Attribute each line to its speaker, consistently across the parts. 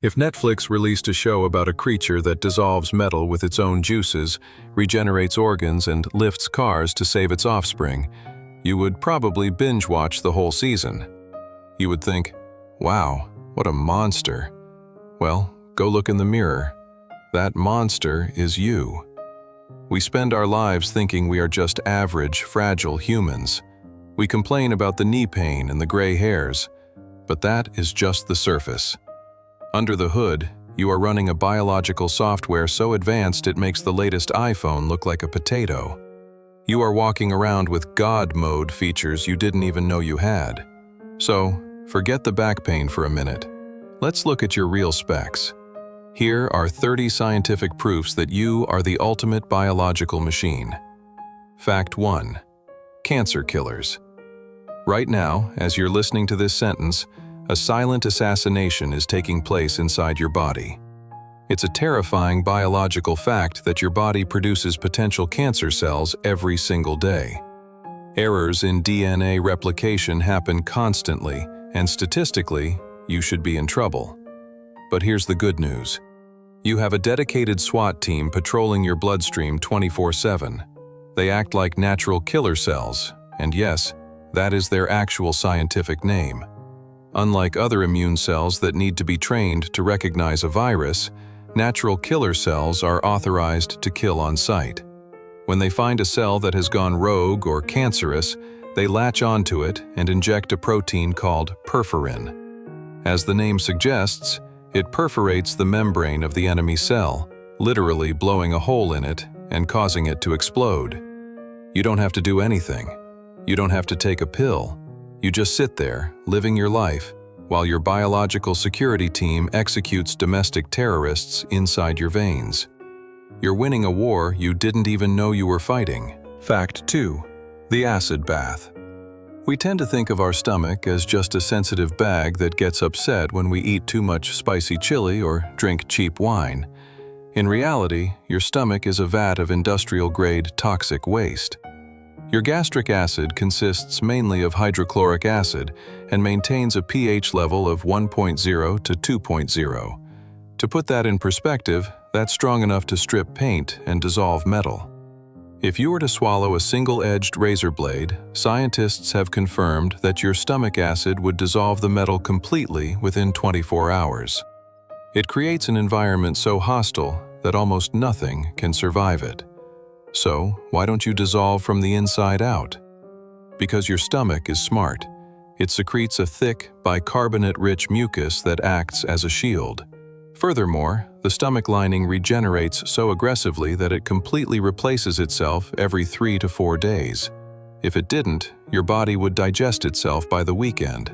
Speaker 1: If Netflix released a show about a creature that dissolves metal with its own juices, regenerates organs, and lifts cars to save its offspring, you would probably binge-watch the whole season. You would think, wow, what a monster. Well, go look in the mirror. That monster is you. We spend our lives thinking we are just average, fragile humans. We complain about the knee pain and the gray hairs, but that is just the surface. Under the hood, you are running a biological software so advanced it makes the latest iPhone look like a potato. You are walking around with God mode features you didn't even know you had. So, forget the back pain for a minute. Let's look at your real specs. Here are 30 scientific proofs that you are the ultimate biological machine. Fact 1. Cancer killers. Right now, as you're listening to this sentence, a silent assassination is taking place inside your body. It's a terrifying biological fact that your body produces potential cancer cells every single day. Errors in DNA replication happen constantly, and statistically, you should be in trouble. But here's the good news. You have a dedicated SWAT team patrolling your bloodstream 24/7. They act like natural killer cells, and yes, that is their actual scientific name. Unlike other immune cells that need to be trained to recognize a virus, natural killer cells are authorized to kill on sight. When they find a cell that has gone rogue or cancerous, they latch onto it and inject a protein called perforin. As the name suggests, it perforates the membrane of the enemy cell, literally blowing a hole in it and causing it to explode. You don't have to do anything. You don't have to take a pill. You just sit there, living your life, while your biological security team executes domestic terrorists inside your veins. You're winning a war you didn't even know you were fighting. Fact 2. The acid bath. We tend to think of our stomach as just a sensitive bag that gets upset when we eat too much spicy chili or drink cheap wine. In reality, your stomach is a vat of industrial-grade toxic waste. Your gastric acid consists mainly of hydrochloric acid and maintains a pH level of 1.0 to 2.0. To put that in perspective, that's strong enough to strip paint and dissolve metal. If you were to swallow a single-edged razor blade, scientists have confirmed that your stomach acid would dissolve the metal completely within 24 hours. It creates an environment so hostile that almost nothing can survive it. So, why don't you dissolve from the inside out? Because your stomach is smart. It secretes a thick, bicarbonate-rich mucus that acts as a shield. Furthermore, the stomach lining regenerates so aggressively that it completely replaces itself every 3 to 4 days. If it didn't, your body would digest itself by the weekend.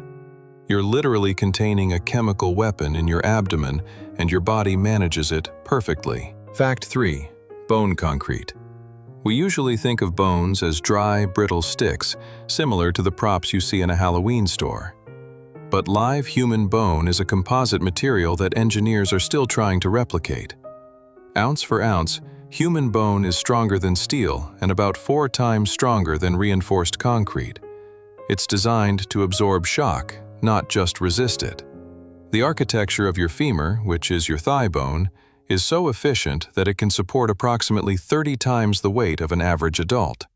Speaker 1: You're literally containing a chemical weapon in your abdomen, and your body manages it perfectly. Fact 3. Bone concrete. We usually think of bones as dry, brittle sticks, similar to the props you see in a Halloween store. But live human bone is a composite material that engineers are still trying to replicate. Ounce for ounce, human bone is stronger than steel and about 4 times stronger than reinforced concrete. It's designed to absorb shock, not just resist it. The architecture of your femur, which is your thigh bone, is so efficient that it can support approximately 30 times the weight of an average adult.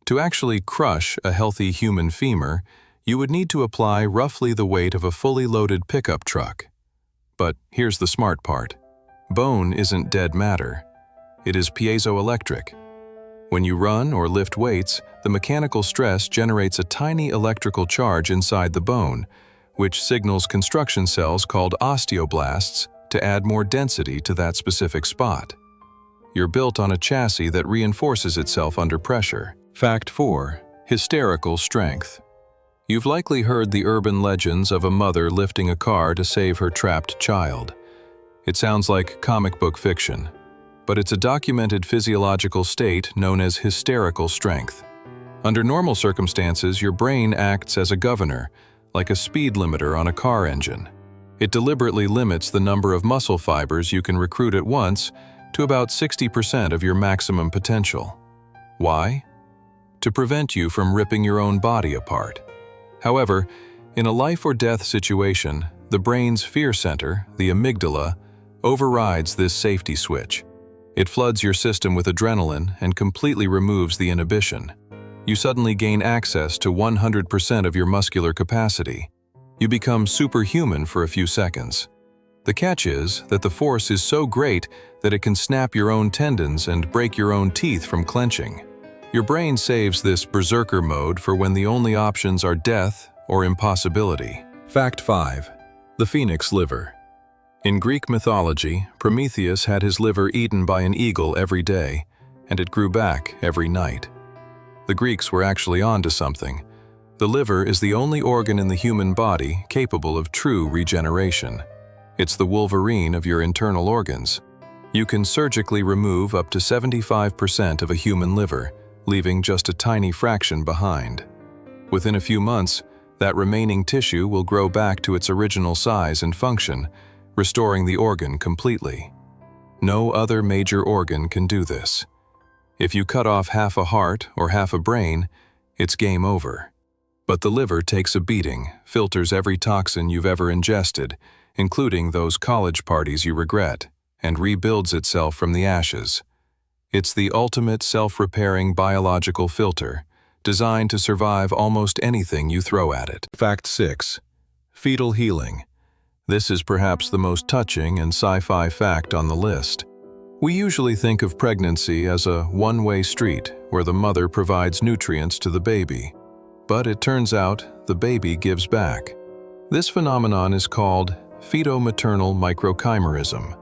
Speaker 1: To actually crush a healthy human femur, you would need to apply roughly the weight of a fully loaded pickup truck. But here's the smart part. Bone isn't dead matter. It is piezoelectric. When you run or lift weights, the mechanical stress generates a tiny electrical charge inside the bone, which signals construction cells called osteoblasts to add more density to that specific spot. You're built on a chassis that reinforces itself under pressure. Fact 4. Hysterical strength. You've likely heard the urban legends of a mother lifting a car to save her trapped child. It sounds like comic book fiction, but it's a documented physiological state known as hysterical strength. Under normal circumstances, your brain acts as a governor, like a speed limiter on a car engine. It deliberately limits the number of muscle fibers you can recruit at once to about 60% of your maximum potential. Why? To prevent you from ripping your own body apart. However, in a life or death situation, The brain's fear center, the amygdala, overrides this safety switch. It floods your system with adrenaline and completely removes the inhibition. You suddenly gain access to 100% of your muscular capacity. You become superhuman for a few seconds. The catch is that the force is so great that it can snap your own tendons and break your own teeth from clenching. Your brain saves this berserker mode for when the only options are death or impossibility. Fact 5. The phoenix liver. In Greek mythology, Prometheus had his liver eaten by an eagle every day, and it grew back every night. The Greeks were actually onto something. The liver is the only organ in the human body capable of true regeneration. It's the Wolverine of your internal organs. You can surgically remove up to 75% of a human liver, leaving just a tiny fraction behind. Within a few months, that remaining tissue will grow back to its original size and function, restoring the organ completely. No other major organ can do this. If you cut off half a heart or half a brain, it's game over. But the liver takes a beating, filters every toxin you've ever ingested, including those college parties you regret, and rebuilds itself from the ashes. It's the ultimate self-repairing biological filter, designed to survive almost anything you throw at it. Fact 6. Fetal healing. This is perhaps the most touching and sci-fi fact on the list. We usually think of pregnancy as a one-way street where the mother provides nutrients to the baby. But it turns out the baby gives back. This phenomenon is called feto-maternal microchimerism.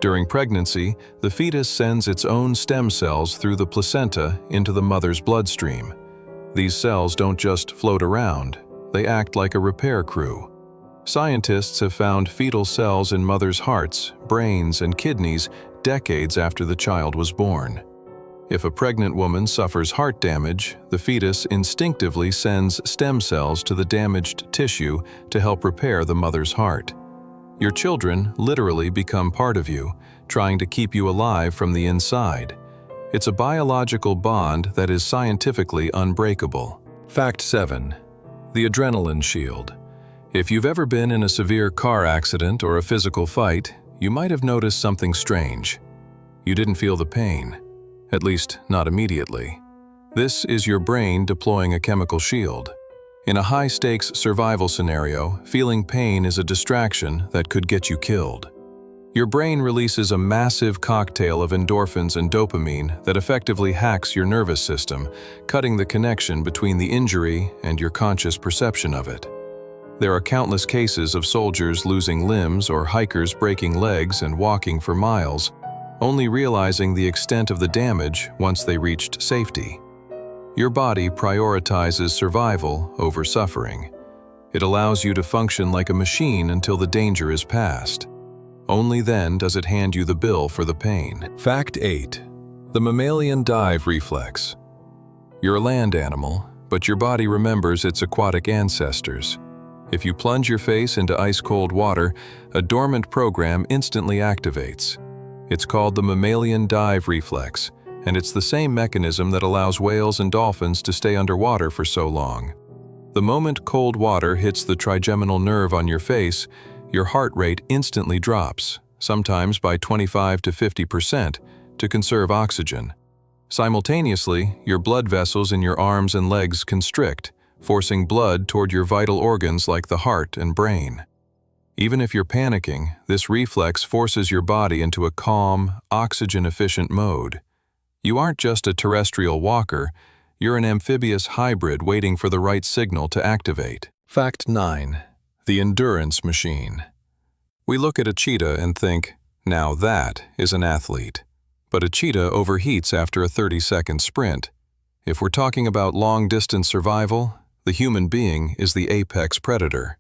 Speaker 1: During pregnancy, the fetus sends its own stem cells through the placenta into the mother's bloodstream. These cells don't just float around, they act like a repair crew. Scientists have found fetal cells in mothers' hearts, brains, and kidneys decades after the child was born. If a pregnant woman suffers heart damage, the fetus instinctively sends stem cells to the damaged tissue to help repair the mother's heart. Your children literally become part of you, trying to keep you alive from the inside. It's a biological bond that is scientifically unbreakable. Fact 7. The adrenaline shield. If you've ever been in a severe car accident or a physical fight, you might have noticed something strange. You didn't feel the pain, at least not immediately. This is your brain deploying a chemical shield. In a high-stakes survival scenario, feeling pain is a distraction that could get you killed. Your brain releases a massive cocktail of endorphins and dopamine that effectively hacks your nervous system, cutting the connection between the injury and your conscious perception of it. There are countless cases of soldiers losing limbs or hikers breaking legs and walking for miles, only realizing the extent of the damage once they reached safety. Your body prioritizes survival over suffering. It allows you to function like a machine until the danger is past. Only then does it hand you the bill for the pain. Fact 8. The mammalian dive reflex. You're a land animal, but your body remembers its aquatic ancestors. If you plunge your face into ice-cold water, a dormant program instantly activates. It's called the mammalian dive reflex, and it's the same mechanism that allows whales and dolphins to stay underwater for so long. The moment cold water hits the trigeminal nerve on your face, your heart rate instantly drops, sometimes by 25 to 50%, to conserve oxygen. Simultaneously, your blood vessels in your arms and legs constrict, forcing blood toward your vital organs like the heart and brain. Even if you're panicking, this reflex forces your body into a calm, oxygen-efficient mode. You aren't just a terrestrial walker, you're an amphibious hybrid waiting for the right signal to activate. Fact 9. The endurance machine. We look at a cheetah and think, now that is an athlete. But a cheetah overheats after a 30-second sprint. If we're talking about long-distance survival, the human being is the apex predator.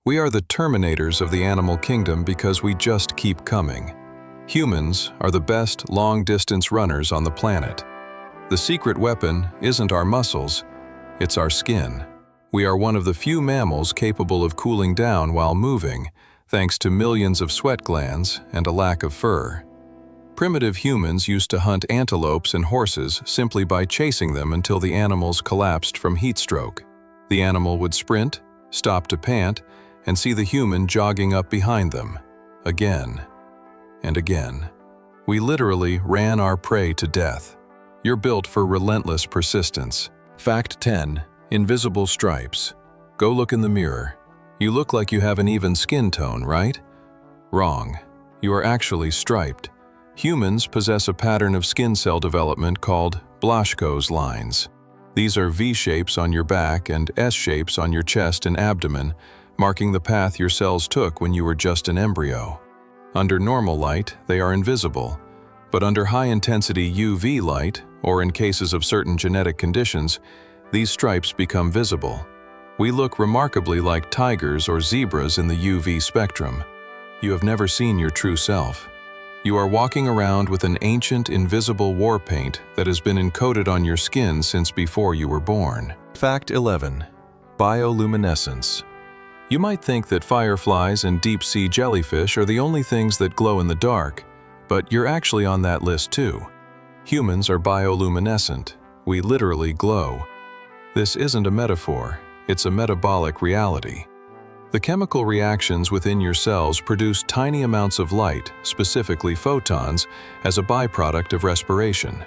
Speaker 1: We are the terminators of the animal kingdom because we just keep coming. Humans are the best long-distance runners on the planet. The secret weapon isn't our muscles, it's our skin. We are one of the few mammals capable of cooling down while moving, thanks to millions of sweat glands and a lack of fur. Primitive humans used to hunt antelopes and horses simply by chasing them until the animals collapsed from heat stroke. The animal would sprint, stop to pant, and see the human jogging up behind them, again and again. We literally ran our prey to death. You're built for relentless persistence. Fact 10. Invisible stripes. Go look in the mirror. You look like you have an even skin tone, right? Wrong. You are actually striped. Humans possess a pattern of skin cell development called Blaschko's lines. These are V-shapes on your back and S-shapes on your chest and abdomen, marking the path your cells took when you were just an embryo. Under normal light, they are invisible, but under high-intensity UV light, or in cases of certain genetic conditions, these stripes become visible. We look remarkably like tigers or zebras in the UV spectrum. You have never seen your true self. You are walking around with an ancient, invisible war paint that has been encoded on your skin since before you were born. Fact 11. Bioluminescence. You might think that fireflies and deep-sea jellyfish are the only things that glow in the dark, but you're actually on that list too. Humans are bioluminescent. We literally glow. This isn't a metaphor, it's a metabolic reality. The chemical reactions within your cells produce tiny amounts of light, specifically photons, as a byproduct of respiration.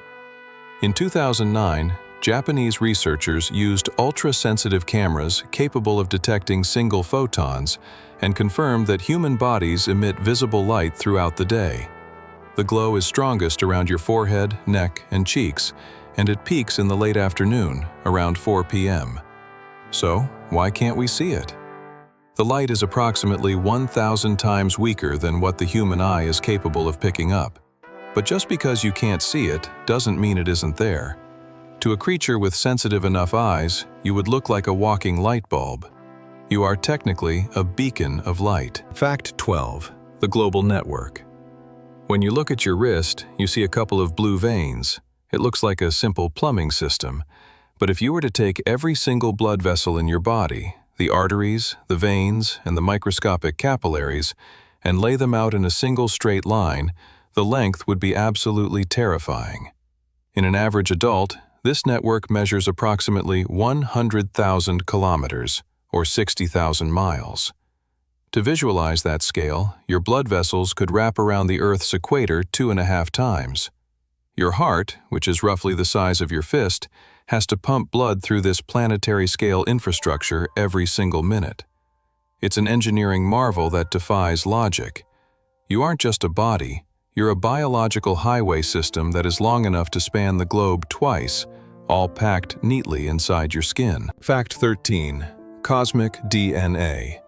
Speaker 1: In 2009, Japanese researchers used ultra-sensitive cameras capable of detecting single photons and confirmed that human bodies emit visible light throughout the day. The glow is strongest around your forehead, neck, and cheeks, and it peaks in the late afternoon, around 4 p.m. So, why can't we see it? The light is approximately 1,000 times weaker than what the human eye is capable of picking up. But just because you can't see it doesn't mean it isn't there. To a creature with sensitive enough eyes, you would look like a walking light bulb. You are technically a beacon of light. Fact 12. The global network. When you look at your wrist, you see a couple of blue veins. It looks like a simple plumbing system. But if you were to take every single blood vessel in your body, the arteries, the veins, and the microscopic capillaries, and lay them out in a single straight line, the length would be absolutely terrifying. In an average adult, this network measures approximately 100,000 kilometers, or 60,000 miles. To visualize that scale, your blood vessels could wrap around the Earth's equator 2.5 times. Your heart, which is roughly the size of your fist, has to pump blood through this planetary-scale infrastructure every single minute. It's an engineering marvel that defies logic. You aren't just a body, you're a biological highway system that is long enough to span the globe twice, all packed neatly inside your skin. Fact 13. Cosmic DNA.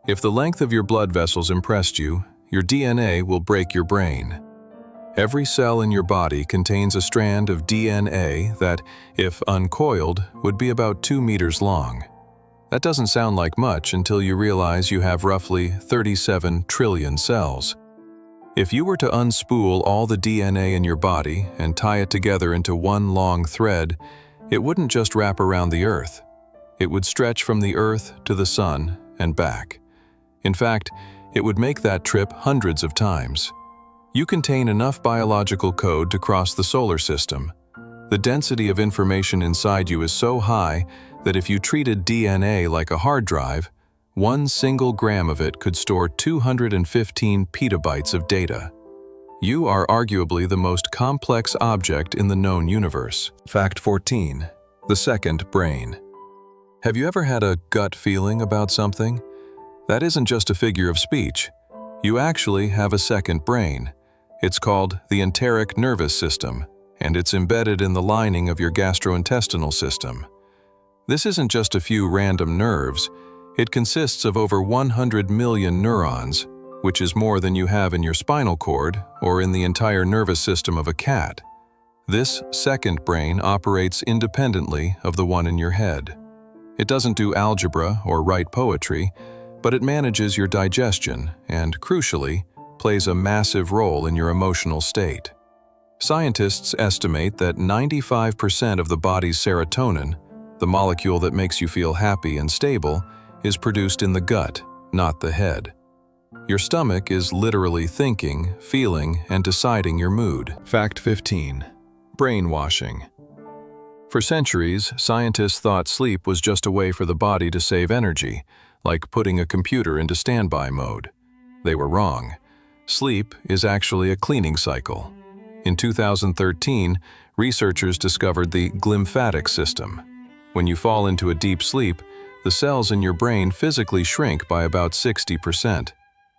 Speaker 1: If the length of your blood vessels impressed you, your DNA will break your brain. Every cell in your body contains a strand of DNA that, if uncoiled, would be about 2 meters long. That doesn't sound like much until you realize you have roughly 37 trillion cells. If you were to unspool all the DNA in your body and tie it together into one long thread, it wouldn't just wrap around the Earth. It would stretch from the Earth to the Sun and back. In fact, it would make that trip hundreds of times. You contain enough biological code to cross the solar system. The density of information inside you is so high that if you treated DNA like a hard drive, 1 single gram of it could store 215 petabytes of data. You are arguably the most complex object in the known universe. Fact 14. The second brain. Have you ever had a gut feeling about something? That isn't just a figure of speech. You actually have a second brain. It's called the enteric nervous system, and it's embedded in the lining of your gastrointestinal system. This isn't just a few random nerves. It consists of over 100 million neurons, which is more than you have in your spinal cord or in the entire nervous system of a cat. This second brain operates independently of the one in your head. It doesn't do algebra or write poetry, but it manages your digestion and, crucially, plays a massive role in your emotional state. Scientists estimate that 95% of the body's serotonin, the molecule that makes you feel happy and stable, is produced in the gut, not the head. Your stomach is literally thinking, feeling, and deciding your mood. Fact 15. Brainwashing. For centuries, scientists thought sleep was just a way for the body to save energy, like putting a computer into standby mode. They were wrong. Sleep is actually a cleaning cycle. In 2013, researchers discovered the glymphatic system. When you fall into a deep sleep, the cells in your brain physically shrink by about 60%.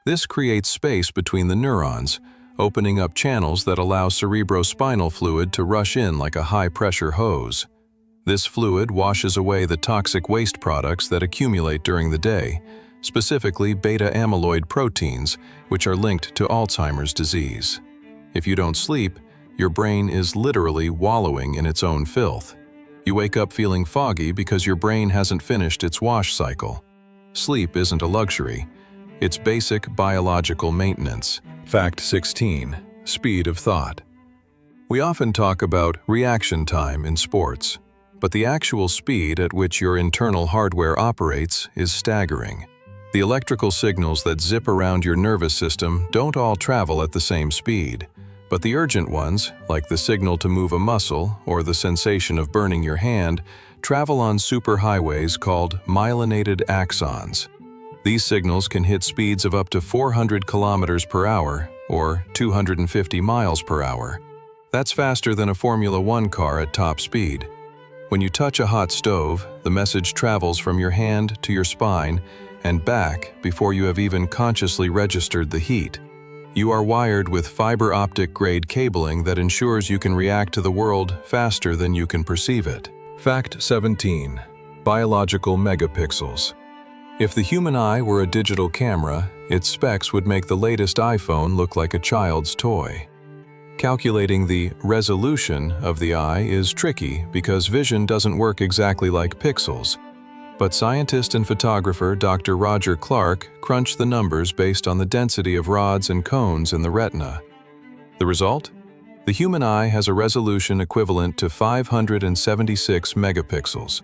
Speaker 1: This creates space between the neurons, opening up channels that allow cerebrospinal fluid to rush in like a high-pressure hose. This fluid washes away the toxic waste products that accumulate during the day, specifically beta-amyloid proteins, which are linked to Alzheimer's disease. If you don't sleep, your brain is literally wallowing in its own filth. You wake up feeling foggy because your brain hasn't finished its wash cycle. Sleep isn't a luxury. It's basic biological maintenance. Fact 16. Speed of thought. We often talk about reaction time in sports, but the actual speed at which your internal hardware operates is staggering. The electrical signals that zip around your nervous system don't all travel at the same speed, but the urgent ones, like the signal to move a muscle or the sensation of burning your hand, travel on superhighways called myelinated axons. These signals can hit speeds of up to 400 kilometers per hour or 250 miles per hour. That's faster than a Formula One car at top speed. When you touch a hot stove, the message travels from your hand to your spine and back before you have even consciously registered the heat. You are wired with fiber optic grade cabling that ensures you can react to the world faster than you can perceive it. Fact 17. Biological megapixels. If the human eye were a digital camera, its specs would make the latest iPhone look like a child's toy. Calculating the resolution of the eye is tricky because vision doesn't work exactly like pixels. But scientist and photographer Dr. Roger Clark crunched the numbers based on the density of rods and cones in the retina. The result? The human eye has a resolution equivalent to 576 megapixels.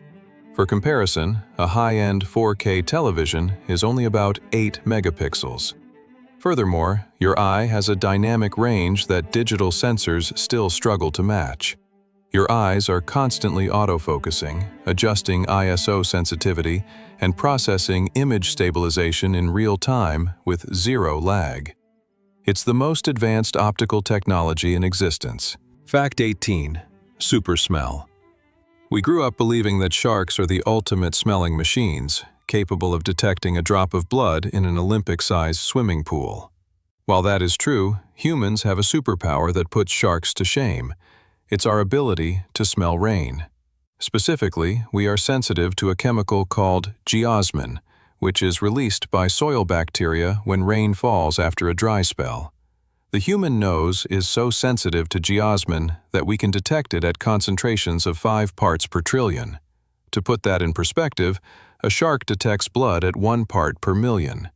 Speaker 1: For comparison, a high-end 4K television is only about 8 megapixels. Furthermore, your eye has a dynamic range that digital sensors still struggle to match. Your eyes are constantly autofocusing, adjusting ISO sensitivity, and processing image stabilization in real time with zero lag. It's the most advanced optical technology in existence. Fact 18. Super smell. We grew up believing that sharks are the ultimate smelling machines, capable of detecting a drop of blood in an Olympic-sized swimming pool. While that is true, humans have a superpower that puts sharks to shame. It's our ability to smell rain. Specifically, we are sensitive to a chemical called geosmin, which is released by soil bacteria when rain falls after a dry spell. The human nose is so sensitive to geosmin that we can detect it at concentrations of 5 parts per trillion. To put that in perspective, a shark detects blood at 1 part per million.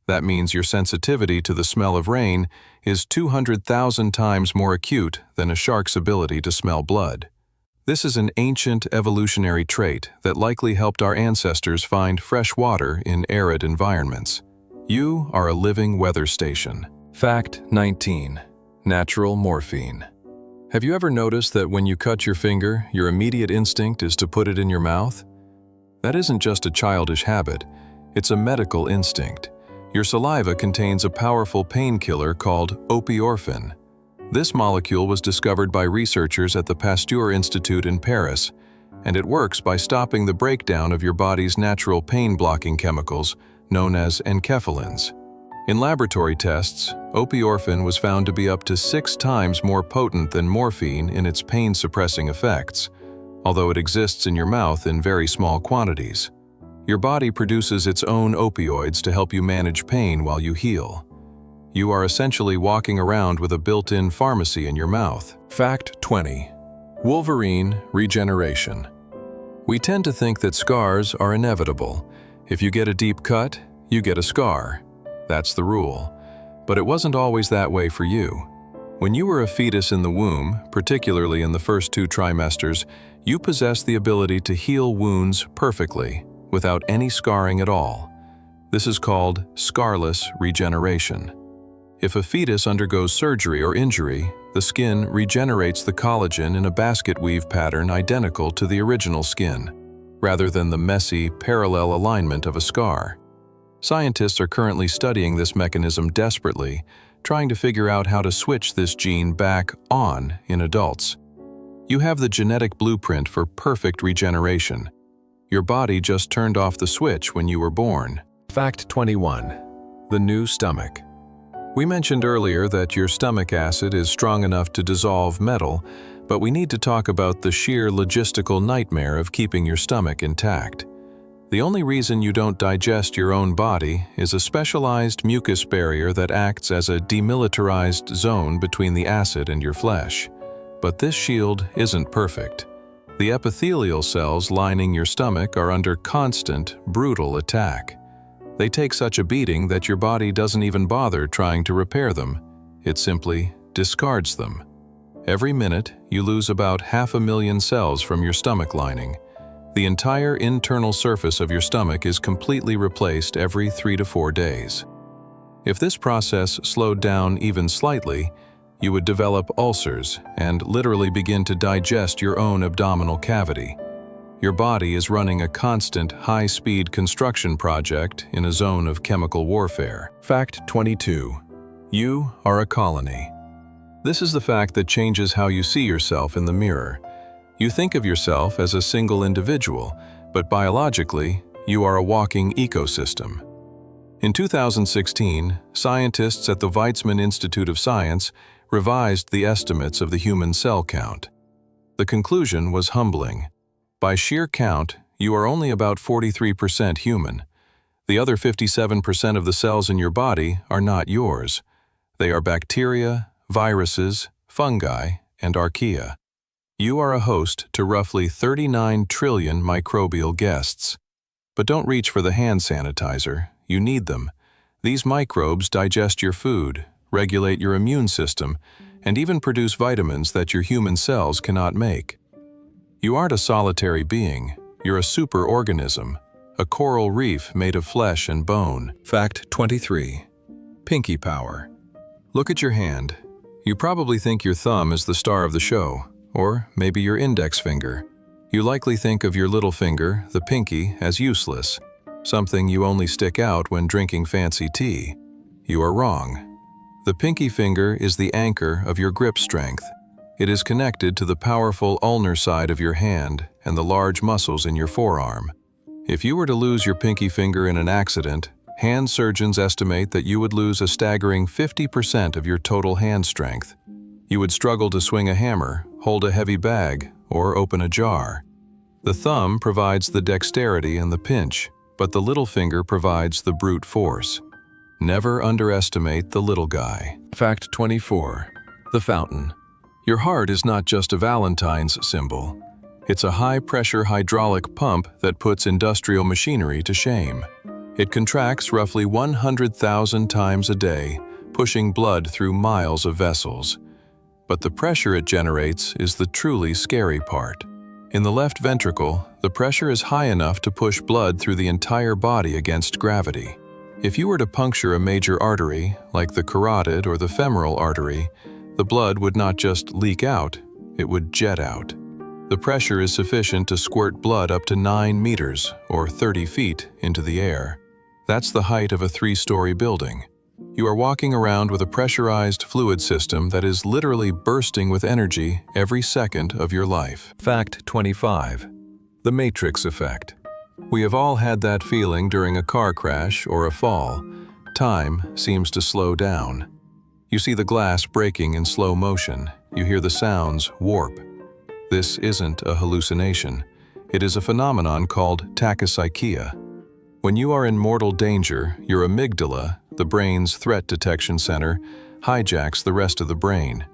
Speaker 1: That means your sensitivity to the smell of rain is 200,000 times more acute than a shark's ability to smell blood. This is an ancient evolutionary trait that likely helped our ancestors find fresh water in arid environments. You are a living weather station. Fact 19. Natural morphine. Have you ever noticed that when you cut your finger, your immediate instinct is to put it in your mouth? That isn't just a childish habit, it's a medical instinct. Your saliva contains a powerful painkiller called opioorphin. This molecule was discovered by researchers at the Pasteur Institute in Paris, and it works by stopping the breakdown of your body's natural pain-blocking chemicals, known as enkephalins. In laboratory tests, opioorphin was found to be up to 6 times more potent than morphine in its pain-suppressing effects, although it exists in your mouth in very small quantities. Your body produces its own opioids to help you manage pain while you heal. You are essentially walking around with a built-in pharmacy in your mouth. Fact 20. Wolverine regeneration. We tend to think that scars are inevitable. If you get a deep cut, you get a scar. That's the rule. But it wasn't always that way for you. When you were a fetus in the womb, particularly in the first 2 trimesters, you possessed the ability to heal wounds perfectly, without any scarring at all. This is called scarless regeneration. If a fetus undergoes surgery or injury, the skin regenerates the collagen in a basket weave pattern identical to the original skin, rather than the messy, parallel alignment of a scar. Scientists are currently studying this mechanism desperately, trying to figure out how to switch this gene back on in adults. You have the genetic blueprint for perfect regeneration. Your body just turned off the switch when you were born. Fact 21. The new stomach. We mentioned earlier that your stomach acid is strong enough to dissolve metal, but we need to talk about the sheer logistical nightmare of keeping your stomach intact. The only reason you don't digest your own body is a specialized mucus barrier that acts as a demilitarized zone between the acid and your flesh. But this shield isn't perfect. The epithelial cells lining your stomach are under constant, brutal attack. They take such a beating that your body doesn't even bother trying to repair them. It simply discards them. Every minute, you lose about 500,000 cells from your stomach lining. The entire internal surface of your stomach is completely replaced every 3 to 4 days. If this process slowed down even slightly, you would develop ulcers and literally begin to digest your own abdominal cavity. Your body is running a constant, high-speed construction project in a zone of chemical warfare. Fact 22. You are a colony. This is the fact that changes how you see yourself in the mirror. You think of yourself as a single individual, but biologically, you are a walking ecosystem. In 2016, scientists at the Weizmann Institute of Science revised the estimates of the human cell count. The conclusion was humbling. By sheer count, you are only about 43% human. The other 57% of the cells in your body are not yours. They are bacteria, viruses, fungi, and archaea. You are a host to roughly 39 trillion microbial guests. But don't reach for the hand sanitizer. You need them. These microbes digest your food, regulate your immune system, and even produce vitamins that your human cells cannot make. You aren't a solitary being. You're a superorganism, a coral reef made of flesh and bone. Fact 23. Pinky power. Look at your hand. You probably think your thumb is the star of the show, or maybe your index finger. You likely think of your little finger, the pinky, as useless, something you only stick out when drinking fancy tea. You are wrong. The pinky finger is the anchor of your grip strength. It is connected to the powerful ulnar side of your hand and the large muscles in your forearm. If you were to lose your pinky finger in an accident, hand surgeons estimate that you would lose a staggering 50% of your total hand strength. You would struggle to swing a hammer, hold a heavy bag, or open a jar. The thumb provides the dexterity and the pinch, but the little finger provides the brute force. Never underestimate the little guy. Fact 24. The fountain. Your heart is not just a Valentine's symbol. It's a high-pressure hydraulic pump that puts industrial machinery to shame. It contracts roughly 100,000 times a day, pushing blood through miles of vessels. But the pressure it generates is the truly scary part. In the left ventricle, the pressure is high enough to push blood through the entire body against gravity. If you were to puncture a major artery, like the carotid or the femoral artery, the blood would not just leak out, it would jet out. The pressure is sufficient to squirt blood up to 9 meters, or 30 feet, into the air. That's the height of a 3-story building. You are walking around with a pressurized fluid system that is literally bursting with energy every second of your life. Fact 25. The Matrix effect. We have all had that feeling during a car crash or a fall. Time seems to slow down. You see the glass breaking in slow motion. You hear the sounds warp. This isn't a hallucination. It is a phenomenon called tachypsychia. When you are in mortal danger, your amygdala, the brain's threat detection center, hijacks the rest of the brain.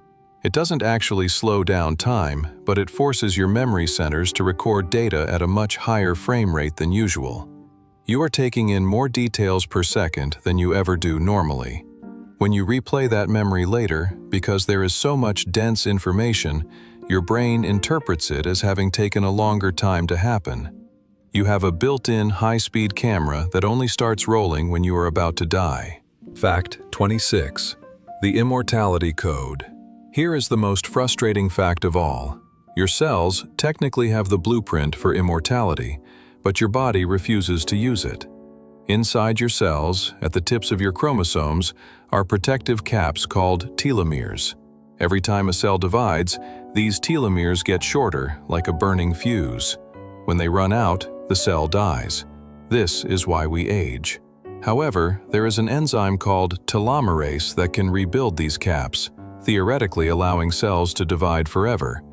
Speaker 1: It doesn't actually slow down time, but it forces your memory centers to record data at a much higher frame rate than usual. You are taking in more details per second than you ever do normally. When you replay that memory later, because there is so much dense information, your brain interprets it as having taken a longer time to happen. You have a built-in high-speed camera that only starts rolling when you are about to die. Fact 26. The immortality code. Here is the most frustrating fact of all. Your cells technically have the blueprint for immortality, but your body refuses to use it. Inside your cells, at the tips of your chromosomes, are protective caps called telomeres. Every time a cell divides, these telomeres get shorter, like a burning fuse. When they run out, the cell dies. This is why we age. However, there is an enzyme called telomerase that can rebuild these caps, theoretically allowing cells to divide forever.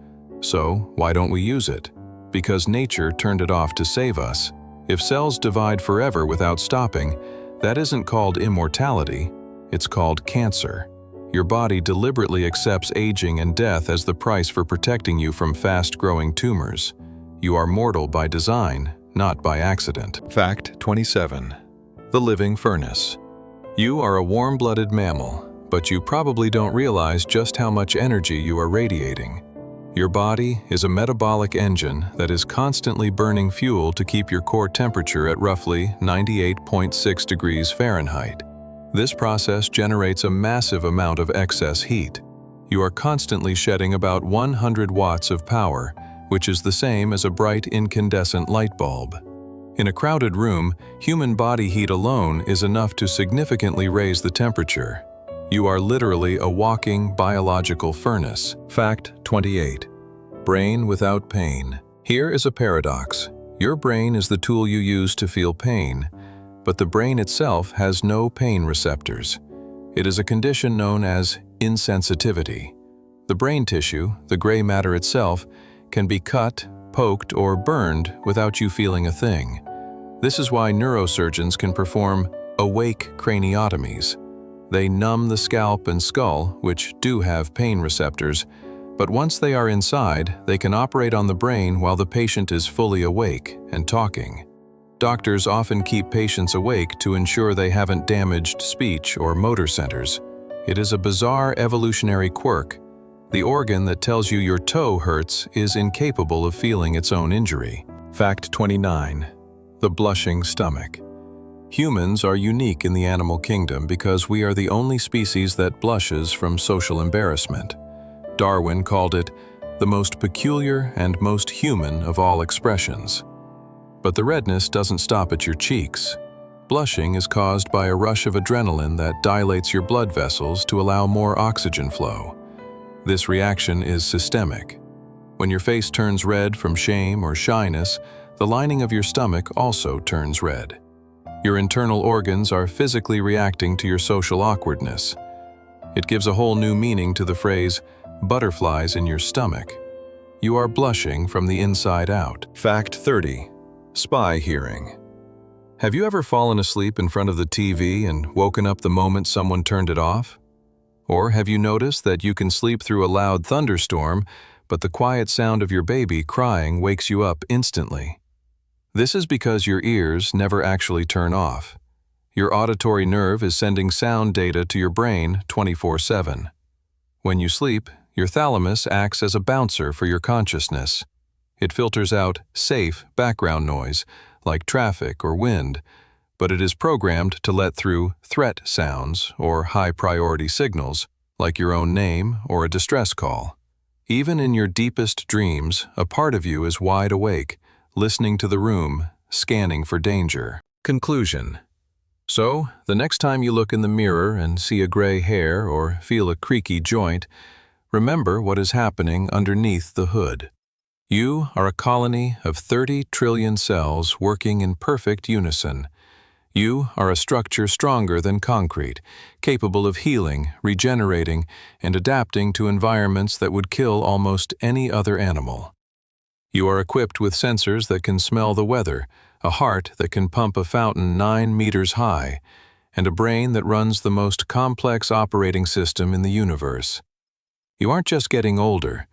Speaker 1: So, why don't we use it? Because nature turned it off to save us. If cells divide forever without stopping, that isn't called immortality, it's called cancer. Your body deliberately accepts aging and death as the price for protecting you from fast-growing tumors. You are mortal by design, not by accident. Fact 27. The living furnace. You are a warm-blooded mammal, but you probably don't realize just how much energy you are radiating. Your body is a metabolic engine that is constantly burning fuel to keep your core temperature at roughly 98.6 degrees Fahrenheit. This process generates a massive amount of excess heat. You are constantly shedding about 100 watts of power, which is the same as a bright incandescent light bulb. In a crowded room, human body heat alone is enough to significantly raise the temperature. You are literally a walking biological furnace. Fact 28. Brain without pain. Here is a paradox. Your brain is the tool you use to feel pain, but the brain itself has no pain receptors. It is a condition known as insensitivity. The brain tissue, the gray matter itself, can be cut, poked, or burned without you feeling a thing. This is why neurosurgeons can perform awake craniotomies. They numb the scalp and skull, which do have pain receptors, but once they are inside, they can operate on the brain while the patient is fully awake and talking. Doctors often keep patients awake to ensure they haven't damaged speech or motor centers. It is a bizarre evolutionary quirk. The organ that tells you your toe hurts is incapable of feeling its own injury. Fact 29. The blushing stomach. Humans are unique in the animal kingdom because we are the only species that blushes from social embarrassment. Darwin called it the most peculiar and most human of all expressions. But the redness doesn't stop at your cheeks. Blushing is caused by a rush of adrenaline that dilates your blood vessels to allow more oxygen flow. This reaction is systemic. When your face turns red from shame or shyness, the lining of your stomach also turns red. Your internal organs are physically reacting to your social awkwardness. It gives a whole new meaning to the phrase, butterflies in your stomach. You are blushing from the inside out. Fact 30. Spy hearing. Have you ever fallen asleep in front of the TV and woken up the moment someone turned it off? Or have you noticed that you can sleep through a loud thunderstorm, but the quiet sound of your baby crying wakes you up instantly? This is because your ears never actually turn off. Your auditory nerve is sending sound data to your brain 24/7. When you sleep, your thalamus acts as a bouncer for your consciousness. It filters out safe background noise, like traffic or wind, but it is programmed to let through threat sounds or high-priority signals, like your own name or a distress call. Even in your deepest dreams, a part of you is wide awake, listening to the room, scanning for danger. Conclusion. So, the next time you look in the mirror and see a gray hair or feel a creaky joint, remember what is happening underneath the hood. You are a colony of 30 trillion cells working in perfect unison. You are a structure stronger than concrete, capable of healing, regenerating, and adapting to environments that would kill almost any other animal. You are equipped with sensors that can smell the weather, a heart that can pump a fountain 9 meters high, and a brain that runs the most complex operating system in the universe. You aren't just getting older.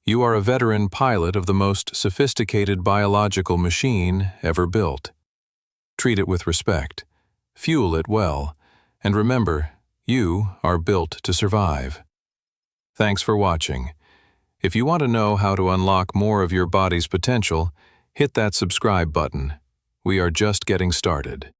Speaker 1: You are a veteran pilot of the most sophisticated biological machine ever built. Treat it with respect, fuel it well, and remember, you are built to survive. Thanks for watching. If you want to know how to unlock more of your body's potential, hit that subscribe button. We are just getting started.